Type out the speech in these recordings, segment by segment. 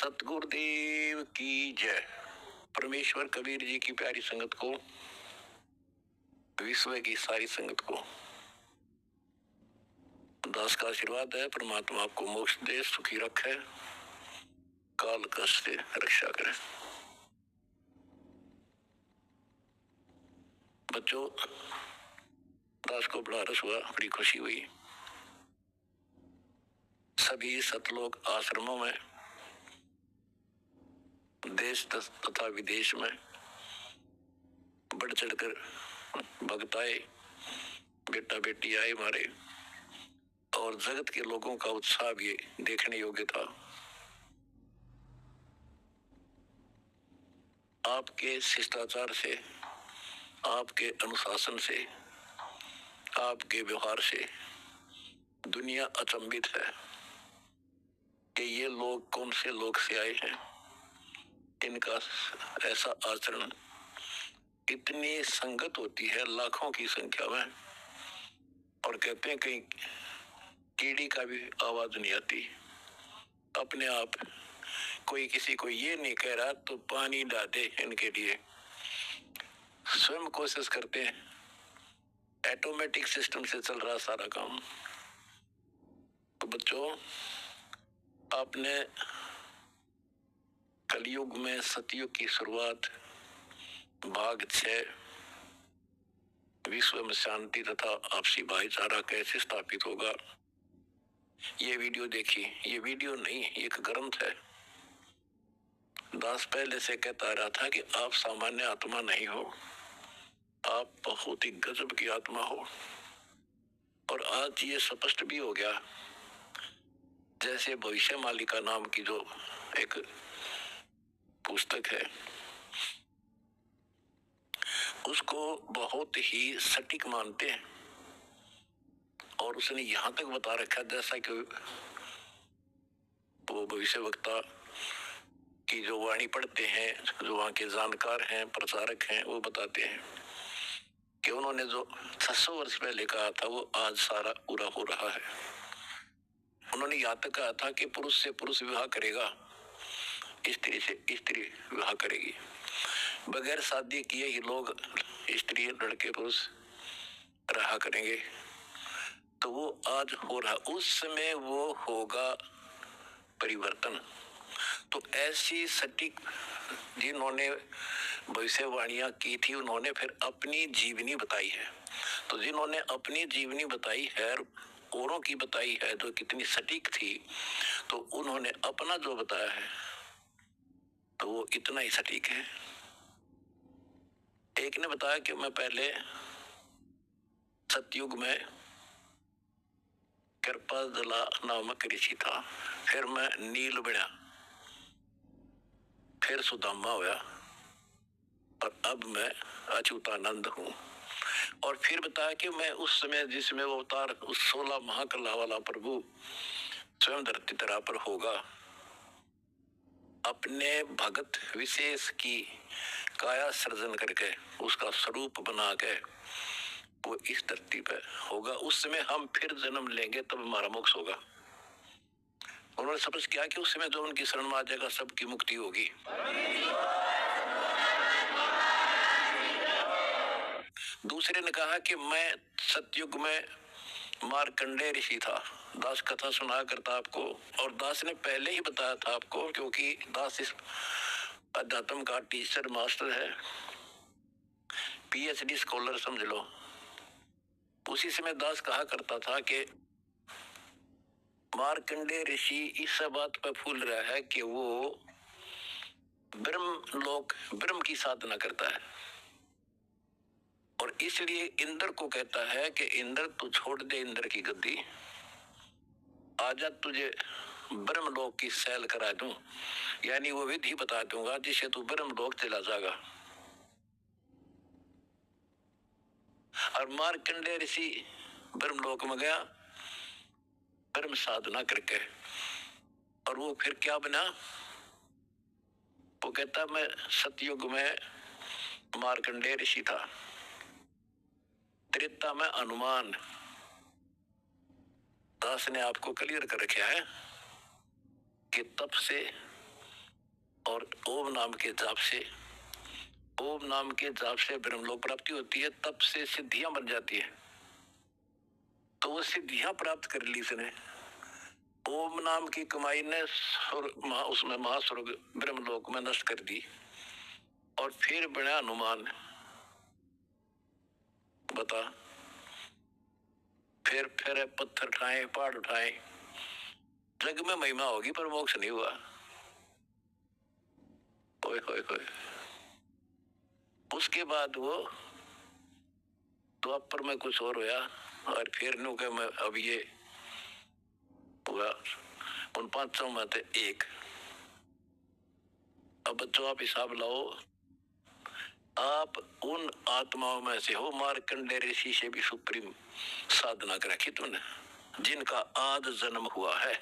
सतगुरुदेव की जय। परमेश्वर कबीर जी की प्यारी संगत को, विश्व की सारी संगत को दास का आशीर्वाद है। परमात्मा आपको मोक्ष दे, सुखी रखे, काल कष्ट से रक्षा करे। बच्चों, दास को बड़ा रस हुआ, बड़ी खुशी हुई। सभी सतलोक आश्रमों में, देश तथा विदेश में बढ़ चढ़कर भक्त आए, बेटा बेटी आए हमारे, और जगत के लोगों का उत्साह भी देखने योग्य था। आपके शिष्टाचार से, आपके अनुशासन से, आपके व्यवहार से दुनिया अचंभित है कि ये लोग कौन से लोग से आए हैं। इनका ऐसा आचरण, इतनी संगत होती है लाखों की संख्या में, और कहते हैं कहीं कीड़ी का भी आवाज नहीं आती। अपने आप कोई किसी को ये नहीं कह रहा तो पानी डाल दे, इनके लिए स्वयं कोशिश करते हैं। ऑटोमेटिक सिस्टम से चल रहा सारा काम। तो बच्चों, आपने कलयुग में सतयुग की शुरुआत भाग 6 विश्व में शांति तथा आपसी भाईचारा कैसे स्थापित होगा, ये वीडियो देखी। ये वीडियो नहीं, एक ग्रंथ है। दास पहले से कहता रहा था कि आप सामान्य आत्मा नहीं हो, आप बहुत ही गजब की आत्मा हो। और आज ये स्पष्ट भी हो गया। जैसे भविष्य मालिका नाम की जो एक पुस्तक है, उसको बहुत ही सटीक मानते हैं, और उसने यहां तक बता रखा जैसा कि वो भविष्य वक्ता की जो वाणी पढ़ते हैं, जो वहां के जानकार हैं, प्रचारक हैं, वो बताते हैं कि उन्होंने जो 600 वर्ष पहले कहा था वो आज सारा पूरा हो रहा है। उन्होंने यहाँ तक कहा था कि पुरुष से पुरुष विवाह करेगा, स्त्री से स्त्री विवाह करेगी। बगैर शादी किए ही लोग स्त्री, लड़के, पुरुष रहा करेंगे। तो वो आज हो रहा, उस समय वो होगा परिवर्तन। तो ऐसी सटीक जिन्होंने भविष्यवाणियां की थी, उन्होंने फिर अपनी जीवनी बताई है। तो जिन्होंने अपनी जीवनी बताई है, औरों की बताई है जो कितनी सटीक थी, तो उन्होंने अपना जो बताया है तो वो इतना ही सटीक है। एक ने बताया कि मैं पहले सतयुग में कृपाजला नामक ऋषि था, फिर मैं नील बना, फिर सुदामा हुआ, और अब मैं अच्युतानंद हूँ। और फिर बताया कि मैं उस समय जिसमें वो अवतार, उस 16 महाकला वाला प्रभु स्वयं धरती तरह पर होगा, अपने भगत विशेष की काया सृजन करके उसका स्वरूप बना के वो इस धरती पे होगा। उस समय हम फिर जन्म लेंगे, तब हमारा मोक्ष होगा। उन्होंने समझ किया कि उस समय जो उनकी शरण में आ जाएगा सबकी मुक्ति होगी। दूसरे ने कहा कि मैं सतयुग में मार्कंडेय ऋषि था। दास कथा सुना करता आपको, और दास ने पहले ही बताया था आपको, क्योंकि दास इस अध्यात्म का टीचर मास्टर है, PhD स्कॉलर समझ लो। उसी समय दास कहा करता था कि मार्कंडेय ऋषि इस बात पर फूल रहा है कि वो ब्रह्म की साधना करता है, और इसलिए इंद्र को कहता है कि इंद्र तू छोड़ दे इंद्र की गद्दी, आजा तुझे ब्रह्मलोक की सैल करा दूं, यानी वो विधि बता दूंगा जिससे तू ब्रह्मलोक चला जाएगा। और मार्कंडेय ऋषि ब्रह्मलोक में गया ब्रह्म साधना करके, और वो फिर क्या बना, वो कहता मैं सतयुग में मार्कंडेय ऋषि था, त्रेता में हनुमान। दास ने आपको क्लियर कर रखा है कि तप से और ओम नाम के जाप से ब्रह्मलोक प्राप्ति होती है, तब से सिद्धियां बन जाती है। तो वो सिद्धियां प्राप्त कर ली इसने। ओम नाम की कमाई ने उसमें महास्वर्ग ब्रह्मलोक में नष्ट कर दी। और फिर बना हनुमान, बता, फिर पत्थर उठाए, पहाड़ उठाए, जग में महिमा होगी पर मोक्ष नहीं हुआ। होए होए होए। उसके बाद वो द्वापर में कुछ और हुआ, और फिर नु के मैं अब ये हुआ उन पांचों में से एक। अब बच्चों आप हिसाब लाओ, आप उन आत्माओं में से हो मार्कंडेय ऋषि से भी सुप्रीम साधना कर रखी तुमने, जिनका आज जन्म हुआ है।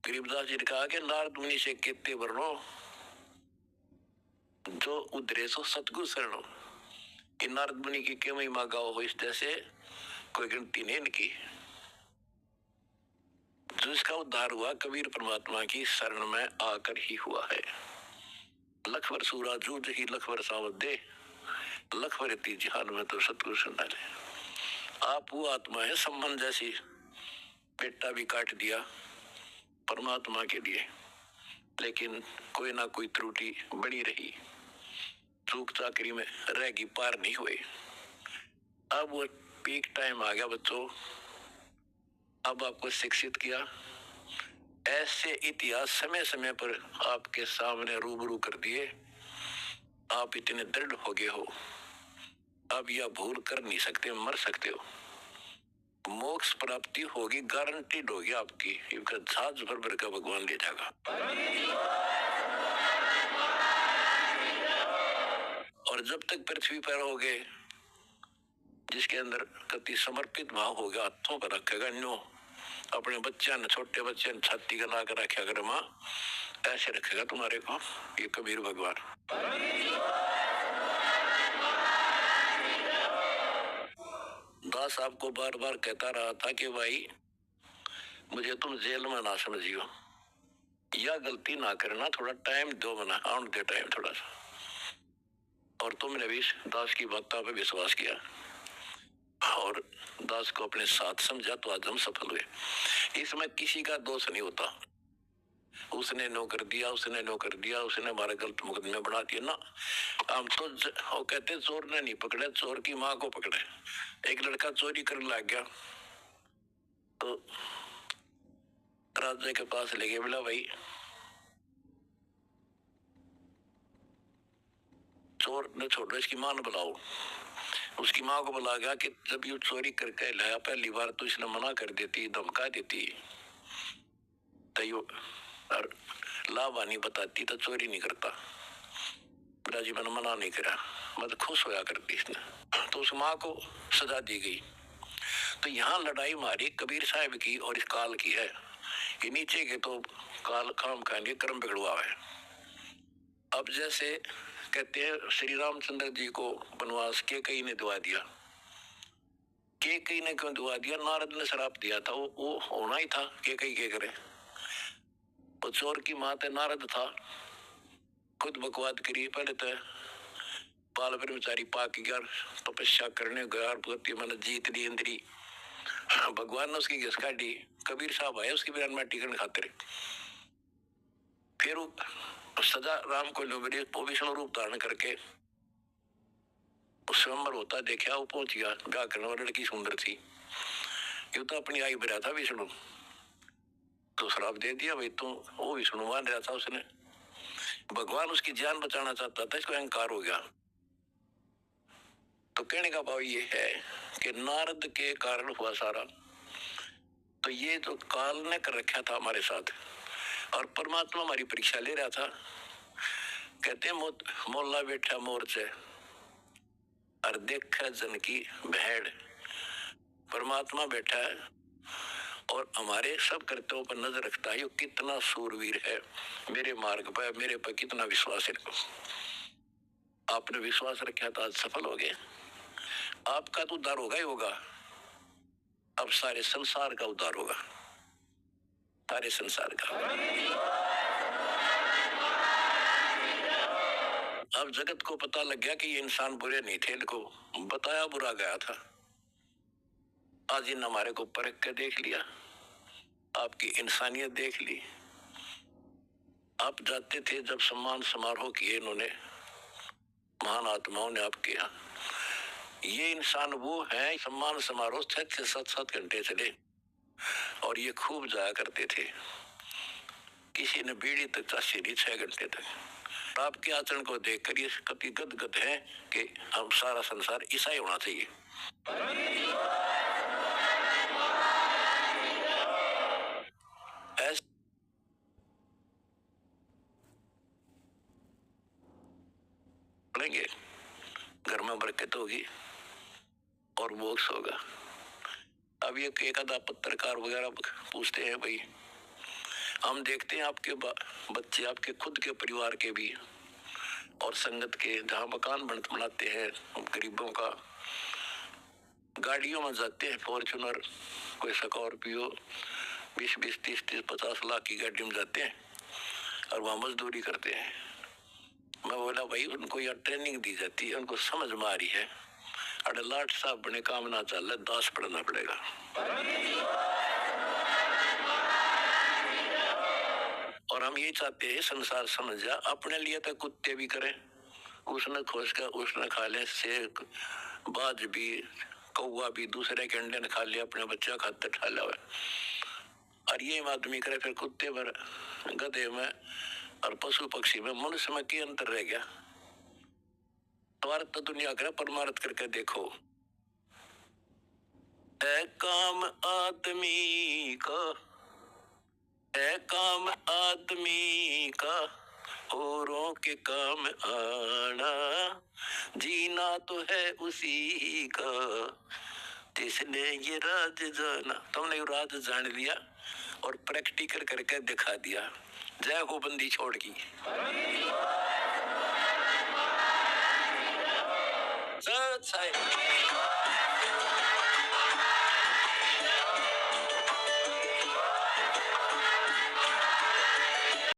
गरीबदास जी ने कहा कि नारद मुनि से कितने वर्णो जो उधरे सो सतगुरु शरणो, कि नारद मुनि की क्यों महिमा गाओ हो, इस जैसे कोई गिनती नहीं इनकी। जो इसका उद्धार हुआ कबीर परमात्मा की शरण में आकर ही हुआ है। लख वर्ष सूरा जूझ ही लख वर्ष आवत दे, लख वर्ती जहान में तो सतगुरु संडाले। आप वो आत्मा है, संबंध जैसी बेटा भी काट दिया परमात्मा के लिए, लेकिन कोई ना कोई त्रुटि बनी रही, चूक चाकरी में रहेगी, पार नहीं हुए। अब वो पीक टाइम आ गया बच्चों, अब आपको शिक्षित किया, ऐसे इतिहास समय समय पर आपके सामने रूबरू कर दिए, आप इतने दृढ़ हो गए हो, अब यह भूल कर नहीं सकते, मर सकते हो। मोक्ष प्राप्ति होगी, गारंटीड होगी आपकी, इनका जहाज भर भर का भगवान ले जाएगा। और जब तक पृथ्वी पर होगे, जिसके अंदर कति समर्पित भाव होगा, हाथों पर रखेगा, न्यो अपने बच्चे ने, छोटे बच्चे ने छाती का ला कर रखा कर, माँ ऐसे रखेगा तुम्हारे को ये कबीर भगवान। दास आपको बार बार कहता रहा था कि भाई मुझे तुम जेल में ना समझियो, या गलती ना करना, थोड़ा टाइम दो, मना आउट दे टाइम थोड़ा सा। और तुमने भी दास की बातों पे विश्वास किया और दास को अपने साथ समझा, तो आज हम सफल हुए। इसमें किसी का दोष नहीं होता, उसने नो कर दिया, उसने नो कर दिया, उसने हमारे गलत मुकदमे बना दिया ना। हम तो वो कहते चोर ने नहीं पकड़े, चोर की माँ को पकड़े। एक लड़का चोरी करने लग गया तो राजा के पास ले गए, बोला भाई चोर ने छोड़ो, इसकी मां ने बुलाओ। उसकी माँ को बुला गया कि जब ये चोरी करके लाया पहली बार तो इसने मना कर देती, धमका देती, तो और लाभानी बताती तो चोरी नहीं करता। जी मैंने मना नहीं करा, मतलब खुश होया करती इसने, तो उस माँ को सजा दी गई। तो यहाँ लड़ाई मारी कबीर साहब की और इस काल की है, ये नीचे के तो काल काम खाएंगे, कर्म बिगड़वा है। अब जैसे कहते हैं श्री रामचंद्र जी को वनवास के कई ने दुआ दिया, के कई ने क्यों दुआ दिया, नारद ने श्राप दिया था, वो होना ही था, के कई के करे। वो चोर की माँ ते नारद था, खुद बकवाद करी, पहले तो बाल ब्रह्मचारी पाक गया, तपस्या करने गया, मैंने जीत ली इंद्री, भगवान ने उसकी घिस काटी, कबीर साहब आए उसकी बिरान में टिकन खातिर। फिर सजा राम को मिली, वो विष्णु रूप धारण करके स्वयंवर होता देखा, वो पहुंच गया, ब्याह करने वाली लड़की सुंदर थी, यू तो अपनी आई भरा था विष्णु, तो श्राप दे दिया भाई, तू वो विष्णु मान रहा था उसने, भगवान उसकी जान बचाना चाहता था, इसको अहंकार हो गया। तो कहने का भाव ये है कि नारद के कारण हुआ सारा, तो ये तो काल ने कर रखा था हमारे साथ, और परमात्मा हमारी परीक्षा ले रहा था। कहते हैं मोला बैठा मोर्चे और देखा जन की भेड़, परमात्मा बैठा है और हमारे सब कर्तव्यों पर नजर रखता है, ये कितना सूरवीर है, मेरे मार्ग पर मेरे पर कितना विश्वास है। आपने विश्वास रखा तो आज सफल हो गए, आपका तो उद्धार होगा ही होगा, अब सारे संसार का उद्धार होगा। सारे संसार का। अब जगत को पता लग गया कि ये इंसान बुरे नहीं थे, इनको बताया बुरा गया था। आज इन हमारे को परख के देख लिया, आपकी इंसानियत देख ली। आप जाते थे जब सम्मान समारोह किए इन्होंने, महान आत्माओं ने आपके यहाँ। ये इंसान वो है, सम्मान समारोह 6 से 7 घंटे चले और ये खूब जाया करते थे। किसी ने बीड़ी तक चाशी नहीं 6 घंटे तक। आपके आचरण को देखकर ये कति गदगद है कि हम सारा संसार ईसाई होना चाहिए। ऐसे पढ़ेंगे, घर में बरकत होगी और मोक्ष होगा। अब ये एक आधा पत्रकार वगैरह पूछते हैं, भाई हम देखते हैं आपके बच्चे, आपके खुद के परिवार के भी और संगत के, जहाँ मकान बनाते हैं गरीबों का, गाड़ियों में जाते हैं, फॉर्च्यूनर, कोई स्कॉर्पियो, 20-20, 30-30, 50 लाख की गाड़ी में जाते हैं और वहाँ मजदूरी करते हैं। मैं बोला भाई उनको यहाँ ट्रेनिंग दी जाती है, उनको समझ में आ रही है, अरे लाट साहब बने काम ना चल रहा, दास पढ़ना पड़ेगा। और हम ये चाहते हैं संसार समझ जा, अपने लिए तो कुत्ते भी करें, उसने खोज कर उसने खा ले, शेर बाज भी, कौवा भी दूसरे के अंडे ने खा लिया, अपने बच्चा खाते खा लिया। और ये आदमी करे फिर कुत्ते में, गधे में और पशु पक्षी में, मनुष्य में क्या अंतर रह गया? स्वार्थ तो दुनिया करे, परमार्थ करके देखो। है काम आदमी का, है काम आदमी का, औरों के काम आना, जीना तो है उसी का जिसने ये राज जाना। तुमने राज जान लिया और प्रैक्टिकल करके दिखा दिया। जय हो बंदी छोड़ की। सच है।